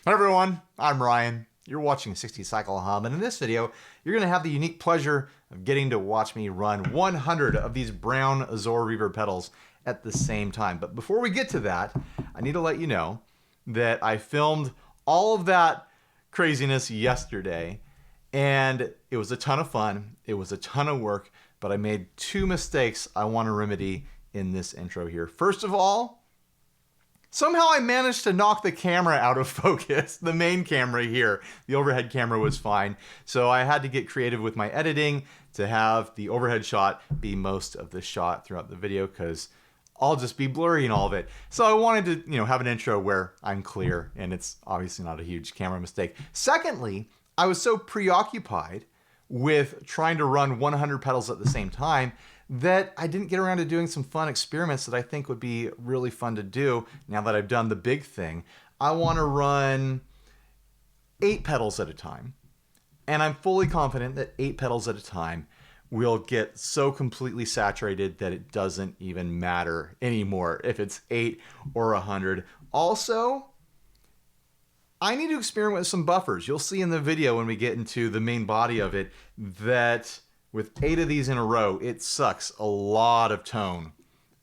Hi everyone, I'm Ryan. You're watching 60 Cycle Hum, and in this video, you're going to have the unique pleasure of getting to watch me run 100 of these brown Azor reverb pedals at the same time. But before we get to that, I need to let you know that I filmed all of that craziness yesterday, and it was a ton of fun. It was a ton of work, but I made two mistakes I want to remedy in this intro here. First of all, somehow I managed to knock the camera out of focus, the main camera here. The overhead camera was fine, so I had to get creative with my editing to have the overhead shot be most of the shot throughout the video, because I'll just be blurry in all of it. So I wanted to, have an intro where I'm clear, and it's obviously not a huge camera mistake. Secondly, I was so preoccupied with trying to run 100 pedals at the same time that I didn't get around to doing some fun experiments that I think would be really fun to do now that I've done the big thing. I want to run 8 pedals at a time, and I'm fully confident that 8 pedals at a time will get so completely saturated that it doesn't even matter anymore if it's 8 or 100. Also, I need to experiment with some buffers. You'll see in the video when we get into the main body of it that with 8 of these in a row, it sucks a lot of tone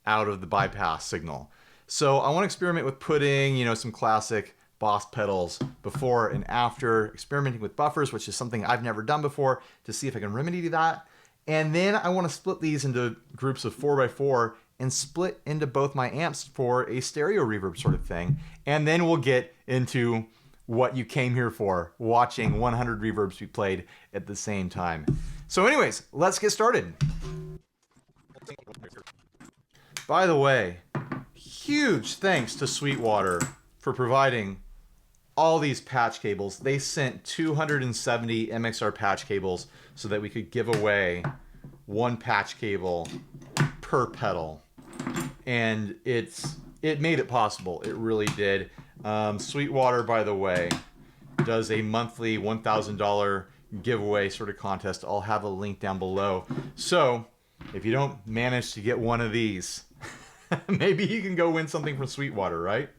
out of the bypass signal. So I want to experiment with putting, some classic Boss pedals before and after, experimenting with buffers, which is something I've never done before, to see if I can remedy that. And then I want to split these into groups of 4x4 and split into both my amps for a stereo reverb sort of thing. And then we'll get into what you came here for, watching 100 reverbs be played at the same time. So anyways, let's get started. By the way, huge thanks to Sweetwater for providing all these patch cables. They sent 270 MXR patch cables so that we could give away one patch cable per pedal. And it made it possible. It really did. Sweetwater, by the way, does a monthly $1,000 giveaway sort of contest. I'll have a link down below. So if you don't manage to get one of these, maybe you can go win something from Sweetwater, right?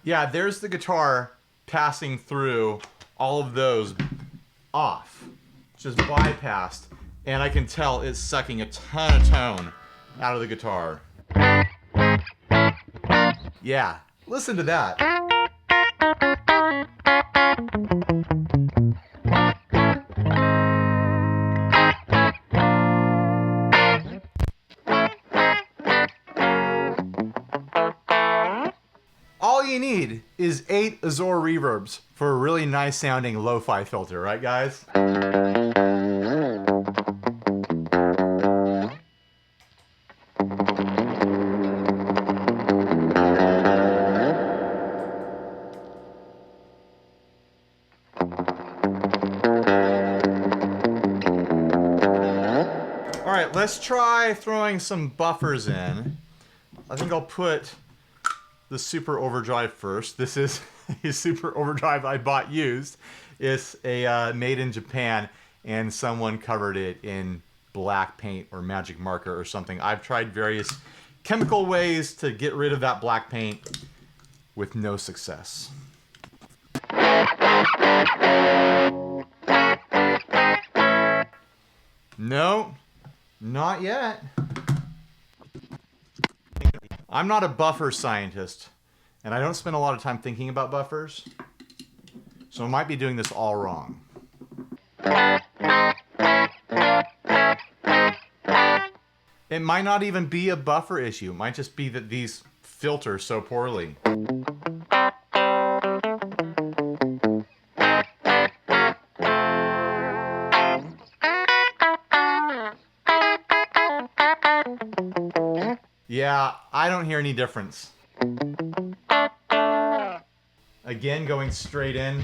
Yeah, there's the guitar passing through all of those off, just bypassed, and I can tell it's sucking a ton of tone out of the guitar. Yeah, listen to that. All you need is 8 Azor reverbs for a really nice sounding lo-fi filter, right guys? All right, let's try throwing some buffers in. I think I'll put the Super Overdrive first. This is a Super Overdrive I bought used. It's a made in Japan, and someone covered it in black paint or magic marker or something. I've tried various chemical ways to get rid of that black paint with no success. No, not yet. I'm not a buffer scientist, and I don't spend a lot of time thinking about buffers, so I might be doing this all wrong. It might not even be a buffer issue. It might just be that these filter so poorly. Yeah, I don't hear any difference. Again, going straight in.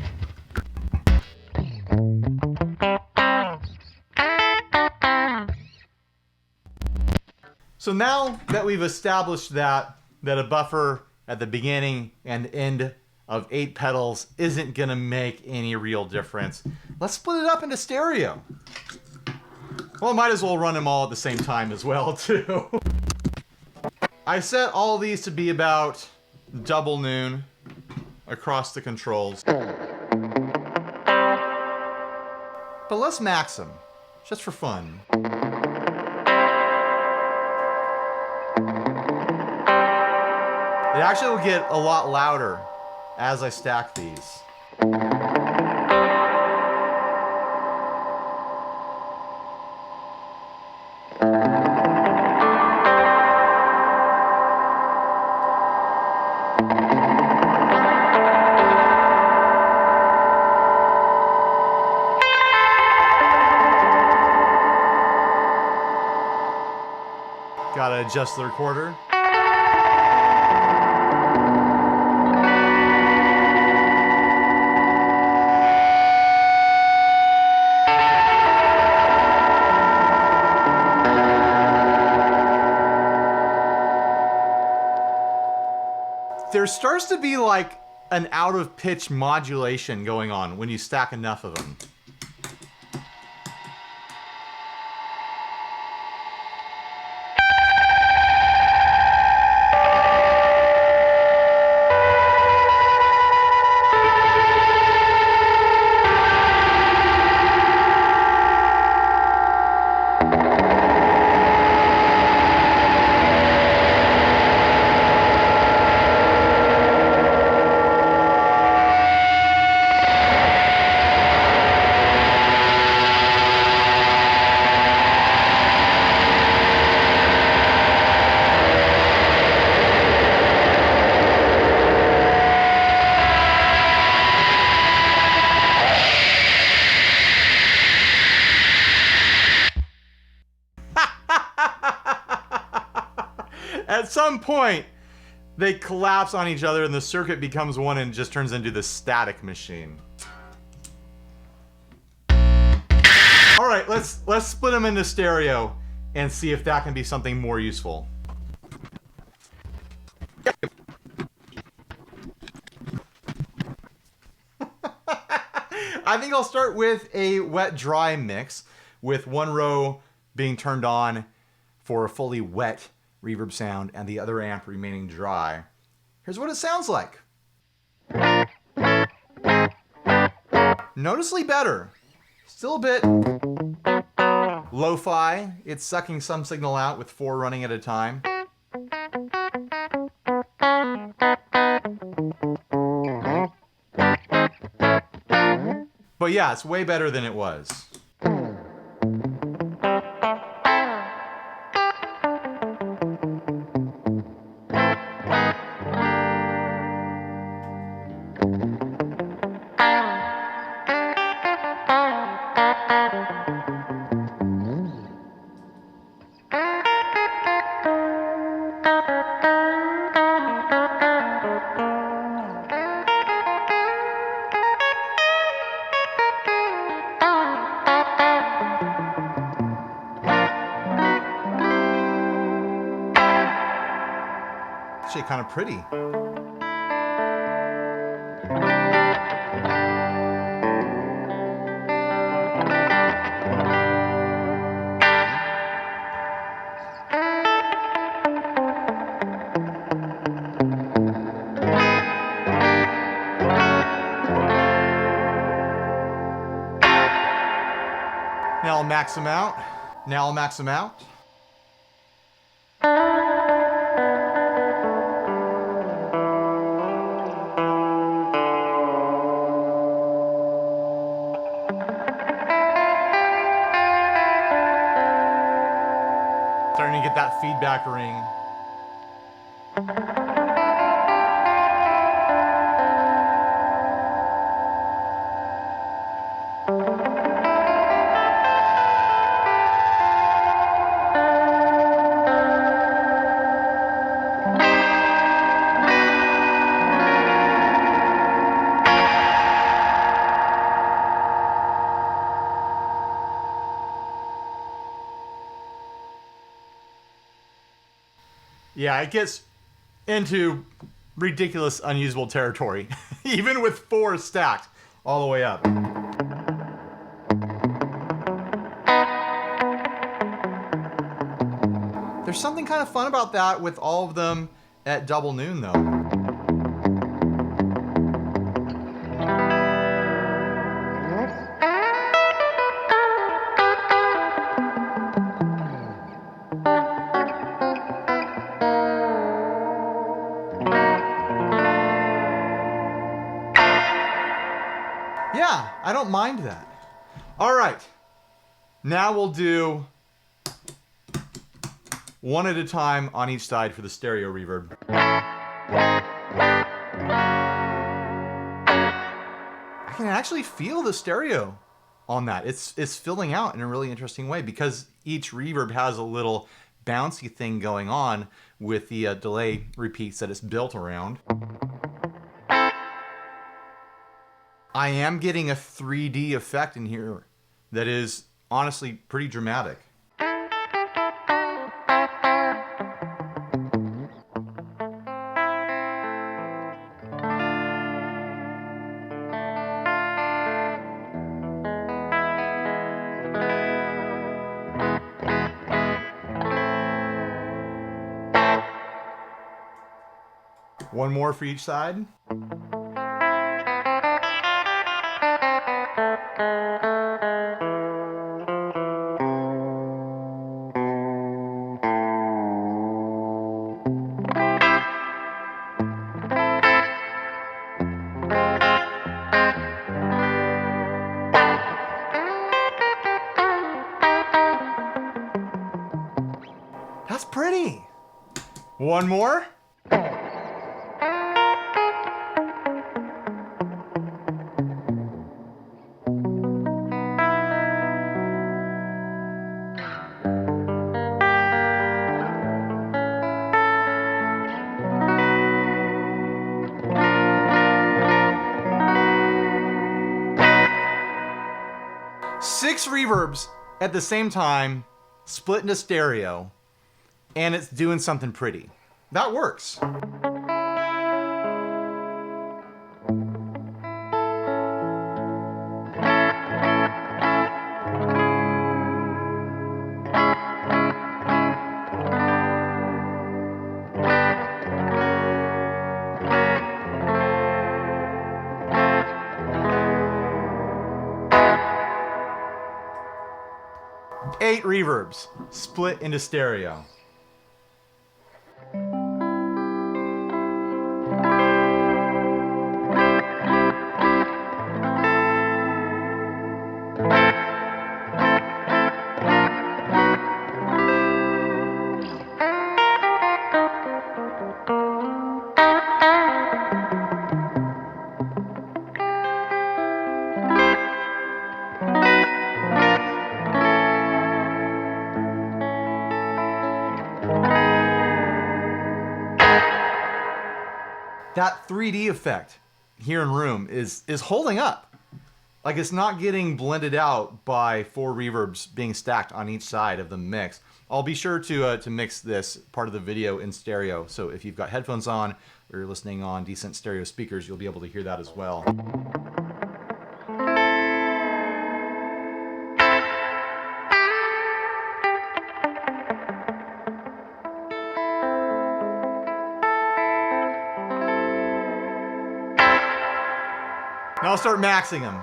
So now that we've established that a buffer at the beginning and end of 8 pedals isn't gonna make any real difference. Let's split it up into stereo. Well, I might as well run them all at the same time as well, too. I set all these to be about double noon across the controls. But let's max them, just for fun. It actually will get a lot louder as I stack these. Gotta adjust the recorder. There starts to be like an out of pitch modulation going on when you stack enough of them. At some point, they collapse on each other and the circuit becomes one and just turns into this static machine. All right, let's split them into stereo and see if that can be something more useful. I think I'll start with a wet-dry mix, with one row being turned on for a fully wet reverb sound and the other amp remaining dry. Here's what it sounds like. Noticeably better. Still a bit lo-fi. It's sucking some signal out with 4 running at a time. But yeah, it's way better than it was. Actually kind of pretty. Now I'll max them out. Now I'll max them out. Starting to get that feedback ring. Yeah, it gets into ridiculous, unusable territory. even with 4 stacked all the way up. There's something kind of fun about that with all of them at double noon though. Yeah, I don't mind that. All right, now we'll do one at a time on each side for the stereo reverb. I can actually feel the stereo on that. It's filling out in a really interesting way because each reverb has a little bouncy thing going on with the delay repeats that it's built around. I am getting a 3D effect in here that is honestly pretty dramatic. One more for each side. That's pretty. One more. Six reverbs at the same time, split into stereo, and it's doing something pretty. That works. Eight reverbs split into stereo. That 3D effect here in room is holding up. Like it's not getting blended out by 4 reverbs being stacked on each side of the mix. I'll be sure to mix this part of the video in stereo. So if you've got headphones on or you're listening on decent stereo speakers, you'll be able to hear that as well. Now I'll start maxing them.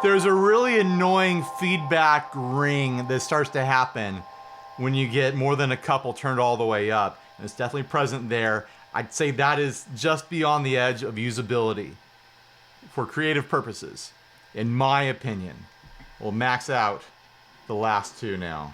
There's a really annoying feedback ring that starts to happen when you get more than a couple turned all the way up. And it's definitely present there. I'd say that is just beyond the edge of usability for creative purposes, in my opinion. We'll max out the last two now.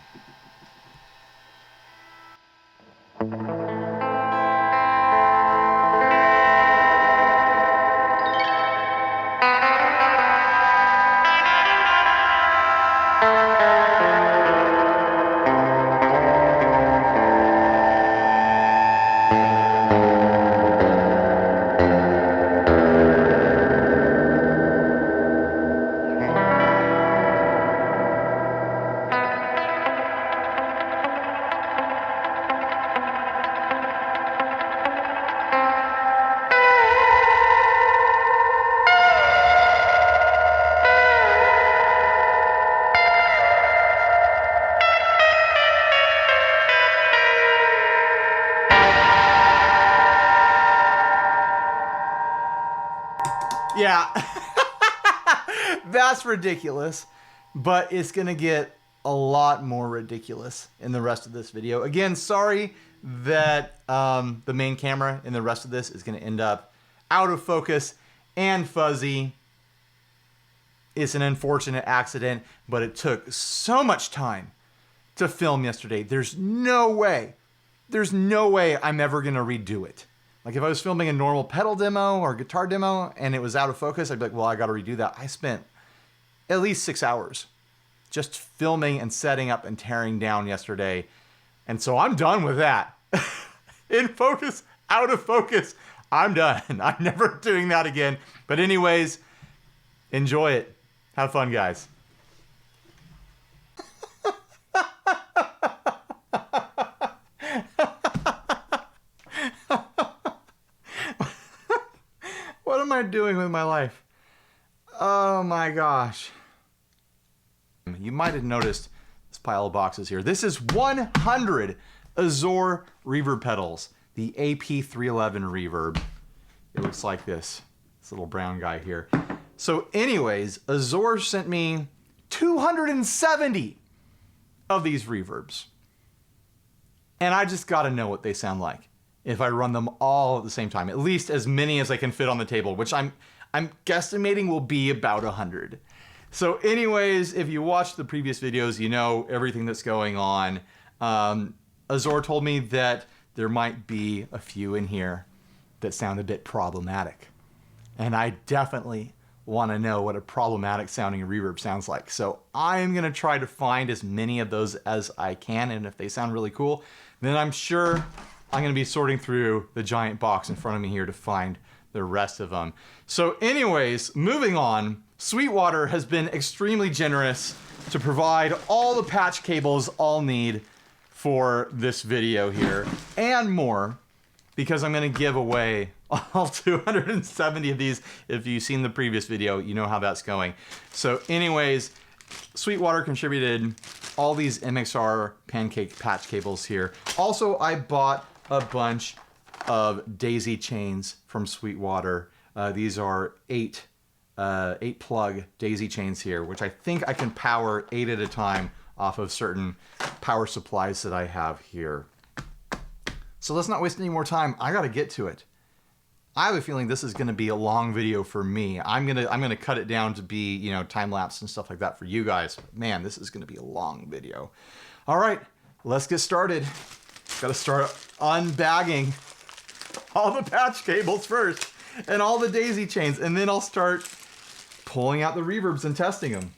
Yeah, that's ridiculous, but it's gonna get a lot more ridiculous in the rest of this video. Again, sorry that the main camera in the rest of this is gonna end up out of focus and fuzzy. It's an unfortunate accident, but it took so much time to film yesterday. There's no way I'm ever gonna redo it. Like if I was filming a normal pedal demo or guitar demo and it was out of focus, I'd be like, well, I got to redo that. I spent at least 6 hours just filming and setting up and tearing down yesterday. And so I'm done with that. In focus, out of focus, I'm done. I'm never doing that again. But anyways, enjoy it. Have fun, guys. What am I doing with my life? Oh my gosh. You might have noticed this pile of boxes here. This is 100 Azor reverb pedals. The AP311 reverb. It looks like this little brown guy here. So anyways, Azor sent me 270 of these reverbs. And I just gotta know what they sound like if I run them all at the same time, at least as many as I can fit on the table, which I'm guesstimating will be about 100. So anyways, if you watched the previous videos, you know everything that's going on. Azor told me that there might be a few in here that sound a bit problematic. And I definitely want to know what a problematic sounding reverb sounds like. So I'm going to try to find as many of those as I can, and if they sound really cool, then I'm sure I'm going to be sorting through the giant box in front of me here to find the rest of them. So anyways, moving on, Sweetwater has been extremely generous to provide all the patch cables I'll need for this video here, and more, because I'm going to give away all 270 of these. If you've seen the previous video, you know how that's going. So anyways, Sweetwater contributed all these MXR pancake patch cables here. Also, I bought a bunch of daisy chains from Sweetwater. These are 8 plug daisy chains here, which I think I can power 8 at a time off of certain power supplies that I have here. So let's not waste any more time. I gotta get to it. I have a feeling this is gonna be a long video for me. I'm gonna cut it down to be, you know, time lapse and stuff like that for you guys. Man, this is gonna be a long video. All right, let's get started. Gotta start unbagging all the patch cables first and all the daisy chains, and then I'll start pulling out the reverbs and testing them.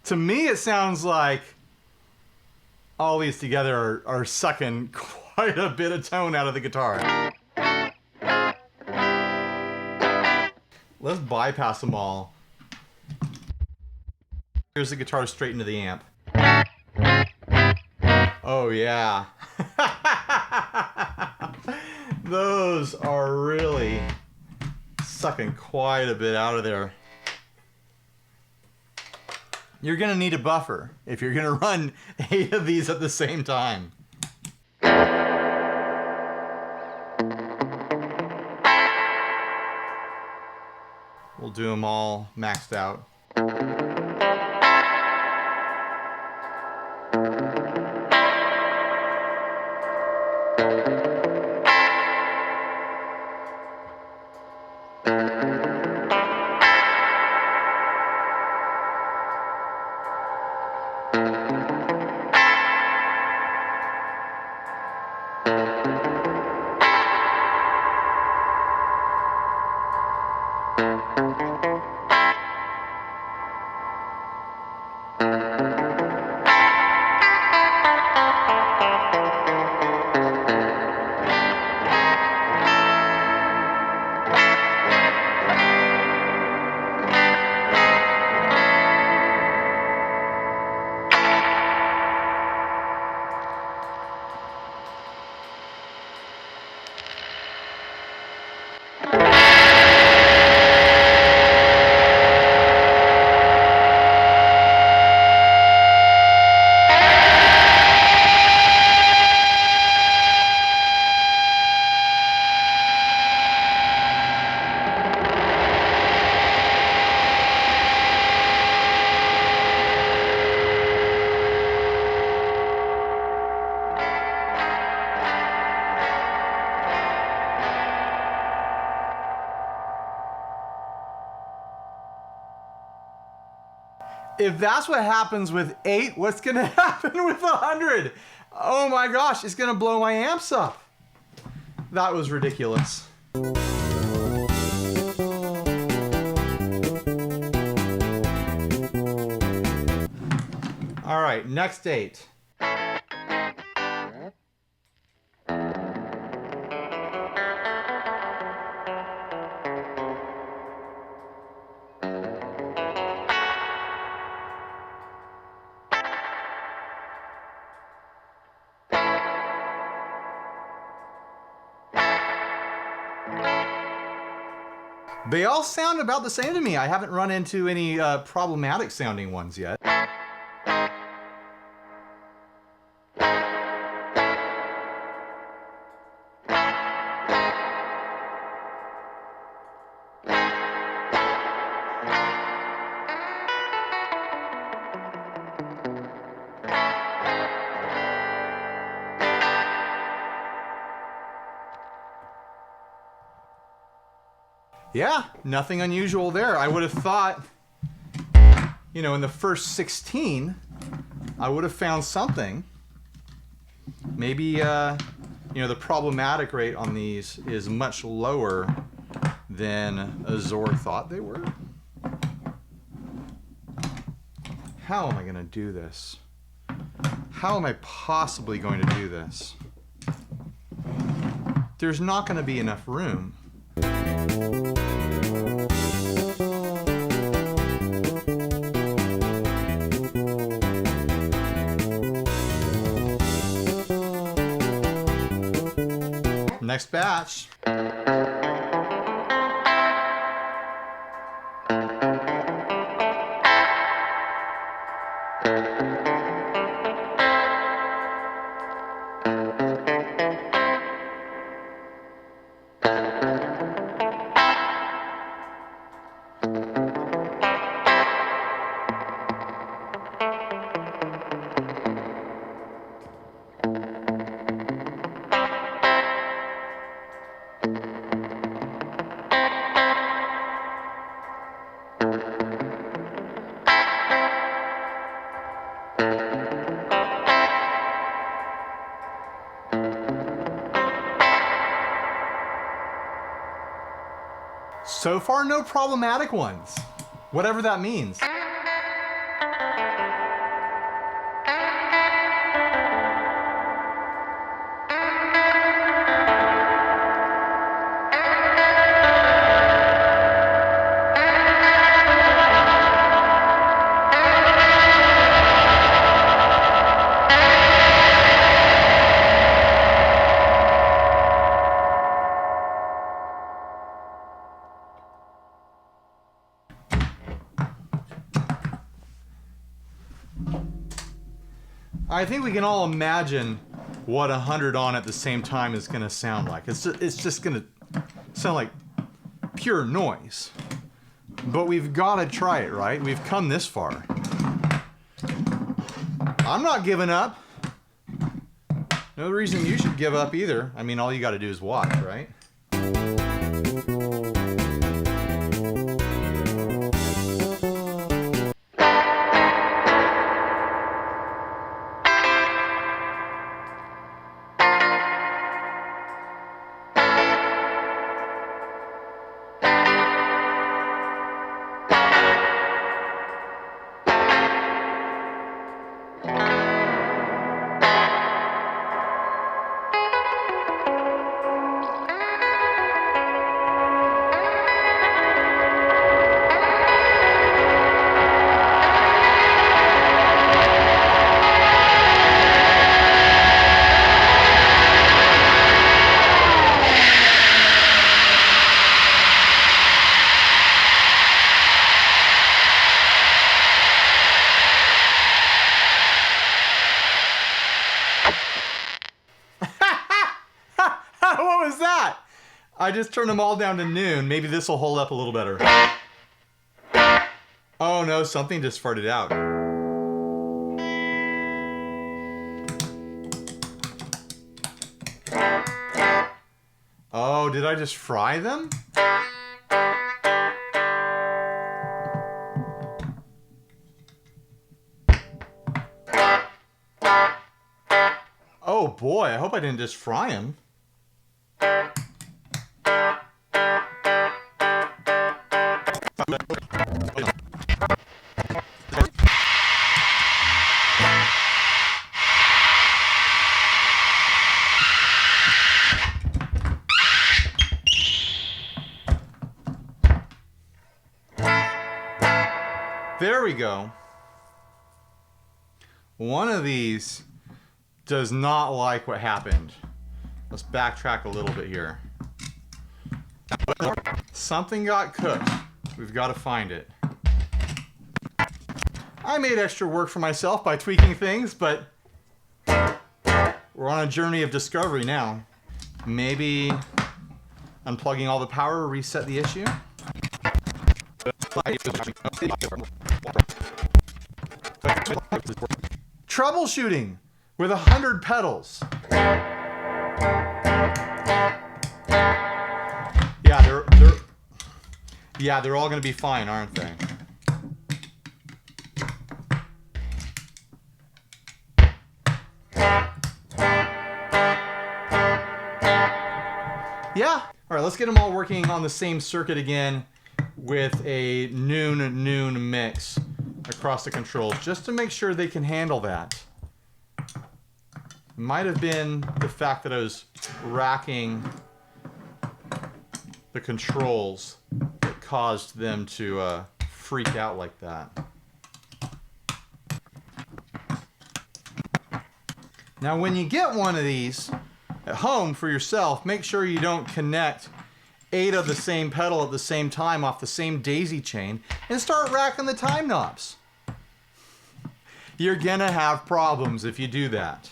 To me, it sounds like all these together are sucking quite a bit of tone out of the guitar. Let's bypass them all. Here's the guitar straight into the amp. Oh yeah. Those are really sucking quite a bit out of there. You're gonna need a buffer if you're gonna run 8 of these at the same time. We'll do them all maxed out. If that's what happens with 8, what's gonna happen with 100? Oh my gosh, it's gonna blow my amps up. That was ridiculous. All right, next 8. They all sound about the same to me. I haven't run into any problematic sounding ones yet. Yeah, nothing unusual there. I would have thought, you know, in the first 16, I would have found something. Maybe, you know, the problematic rate on these is much lower than Azor thought they were. How am I going to do this? How am I possibly going to do this? There's not going to be enough room. Next batch. So far, no problematic ones, whatever that means. I think we can all imagine what 100 on at the same time is going to sound like. It's just going to sound like pure noise. But we've got to try it, right? We've come this far. I'm not giving up. No reason you should give up either. I mean, all you got to do is watch, right? What was that? I just turned them all down to noon. Maybe this will hold up a little better. Oh no, something just farted out. Oh, did I just fry them? Oh boy, I hope I didn't just fry them. There we go. One of these does not like what happened. Let's backtrack a little bit here. Something got cooked. We've got to find it. I made extra work for myself by tweaking things, but we're on a journey of discovery now. Maybe unplugging all the power will reset the issue? Troubleshooting with 100 pedals. Yeah, they're all going to be fine, aren't they? Yeah. All right, let's get them all working on the same circuit again with a noon mix across the controls, just to make sure they can handle that. Might have been the fact that I was racking the controls that caused them to freak out like that. Now when you get one of these at home for yourself, make sure you don't connect 8 of the same pedal at the same time off the same daisy chain and start racking the time knobs. You're gonna have problems if you do that.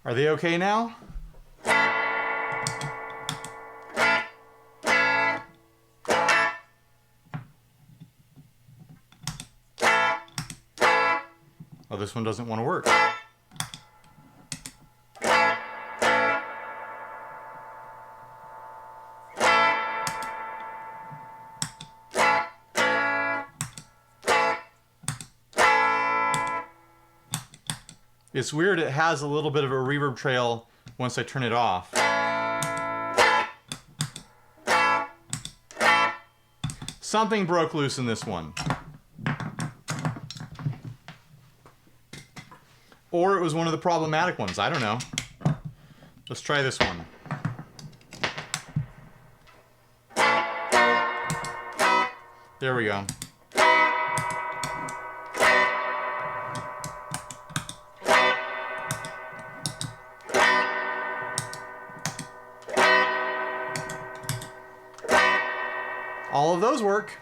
Are they okay now? Oh, this one doesn't want to work. It's weird, it has a little bit of a reverb trail once I turn it off. Something broke loose in this one. Or it was one of the problematic ones, I don't know. Let's try this one. There we go. All of those work.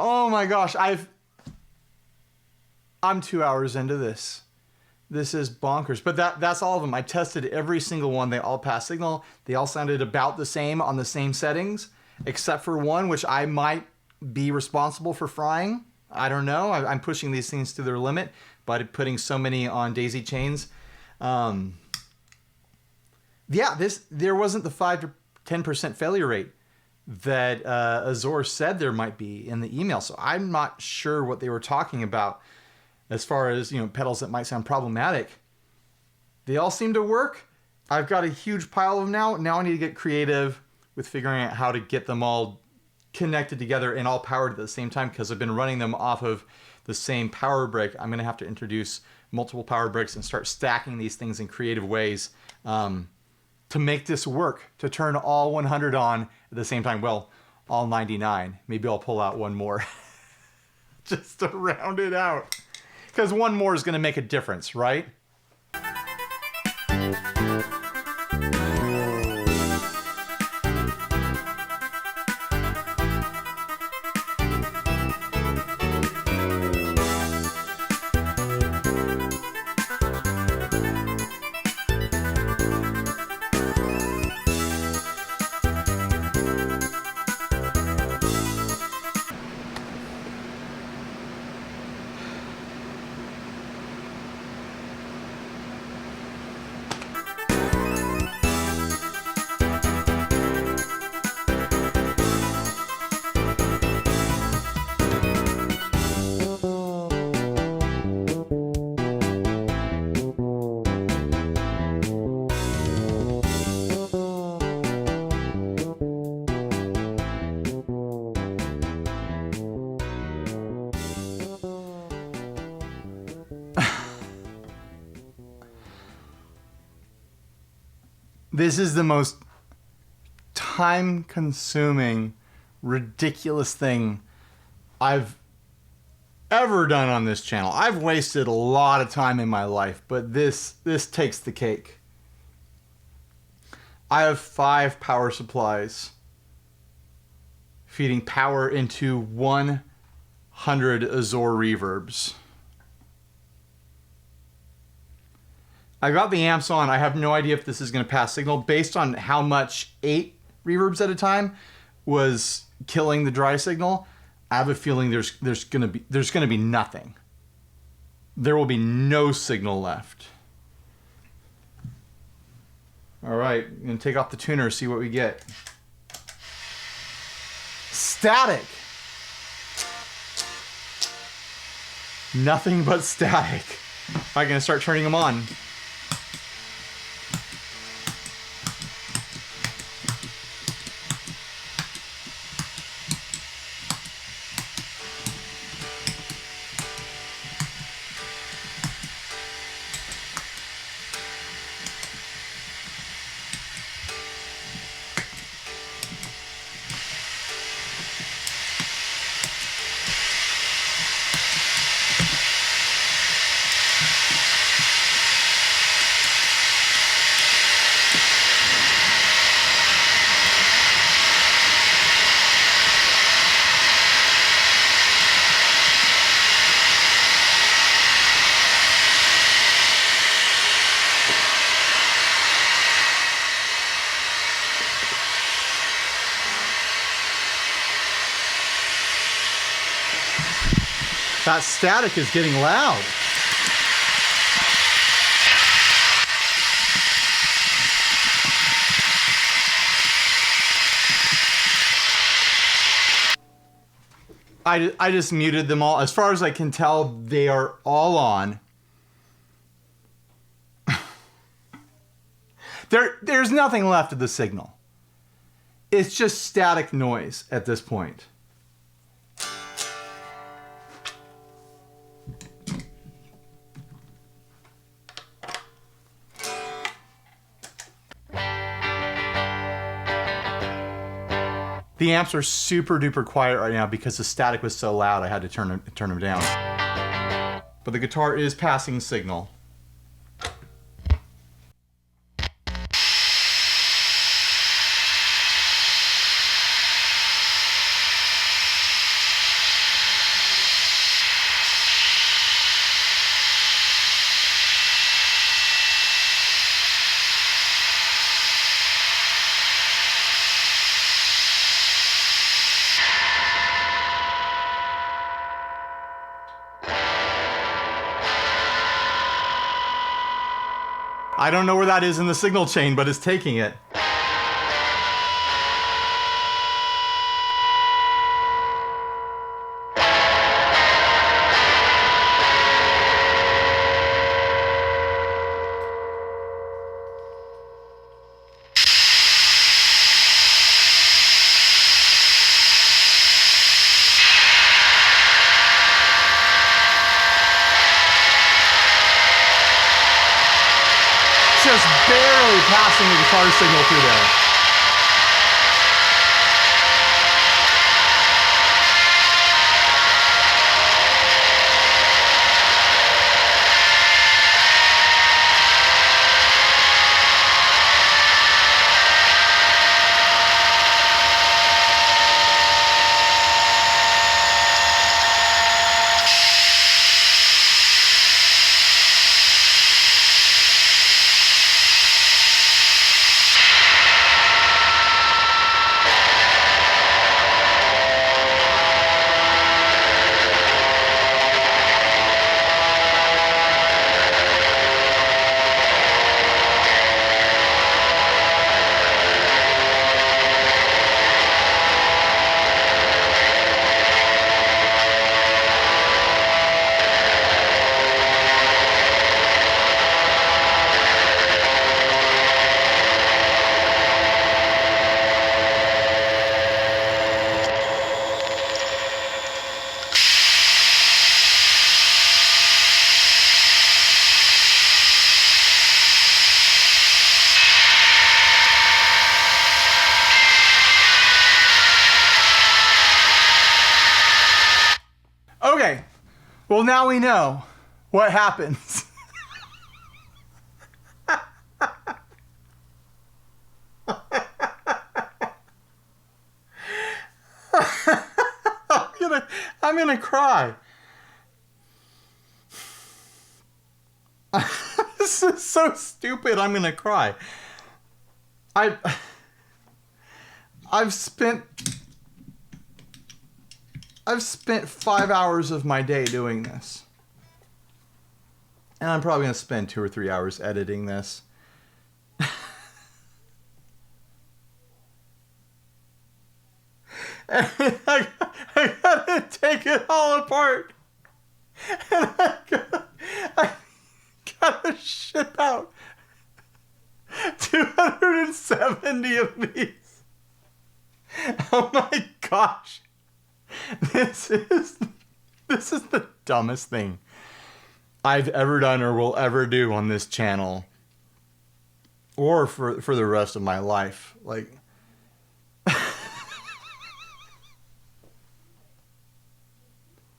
Oh my gosh, I'm 2 hours into this. This is bonkers. But that's all of them. I tested every single one. They all passed signal. They all sounded about the same on the same settings, except for one, which I might be responsible for frying. I don't know. I'm pushing these things to their limit by putting so many on daisy chains. Yeah, there wasn't the 5 to 10% failure rate that Azor said there might be in the email. So I'm not sure what they were talking about as far as, pedals that might sound problematic. They all seem to work. I've got a huge pile of them now. Now I need to get creative with figuring out how to get them all connected together and all powered at the same time, because I've been running them off of the same power brick. I'm going to have to introduce multiple power bricks and start stacking these things in creative ways to make this work, to turn all 100 on at the same time. Well, all 99. Maybe I'll pull out one more just to round it out, because one more is going to make a difference, right? This is the most time-consuming, ridiculous thing I've ever done on this channel. I've wasted a lot of time in my life, but this takes the cake. I have 5 power supplies feeding power into 100 Azor reverbs. I got the amps on. I have no idea if this is going to pass signal based on how much 8 reverbs at a time was killing the dry signal. I have a feeling there's going to be nothing. There will be no signal left. All right, I'm going to take off the tuner, see what we get. Static. Nothing but static. I'm going to start turning them on. That static is getting loud. I just muted them all. As far as I can tell, they are all on. There's nothing left of the signal. It's just static noise at this point. The amps are super duper quiet right now because the static was so loud I had to turn them down. But the guitar is passing signal. I don't know where that is in the signal chain, but it's taking it. Just barely passing the guitar signal through there. Okay, well now we know what happens. I'm gonna cry. This is so stupid, I'm gonna cry. I've spent 5 hours of my day doing this. And I'm probably going to spend 2 or 3 hours editing this. And I gotta take it all apart. And I gotta ship out 270 of these. Oh my gosh. This is the dumbest thing I've ever done or will ever do on this channel, or for the rest of my life. Like, all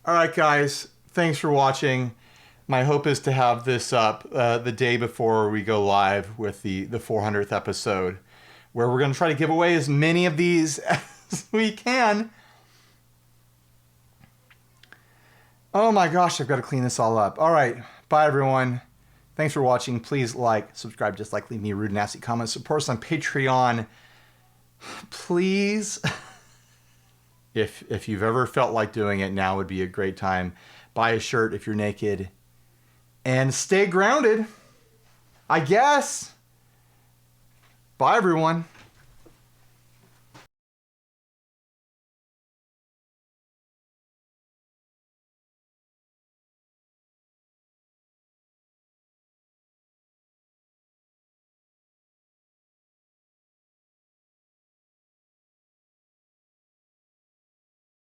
right, guys, thanks for watching. My hope is to have this up the day before we go live with the 400th episode, where we're going to try to give away as many of these as we can. Oh my gosh, I've got to clean this all up. All right, bye everyone. Thanks for watching. Please like, subscribe, dislike, leave me rude, nasty comments. Support us on Patreon. Please. If you've ever felt like doing it, now would be a great time. buy a shirt if you're naked, and stay grounded, I guess. Bye, everyone.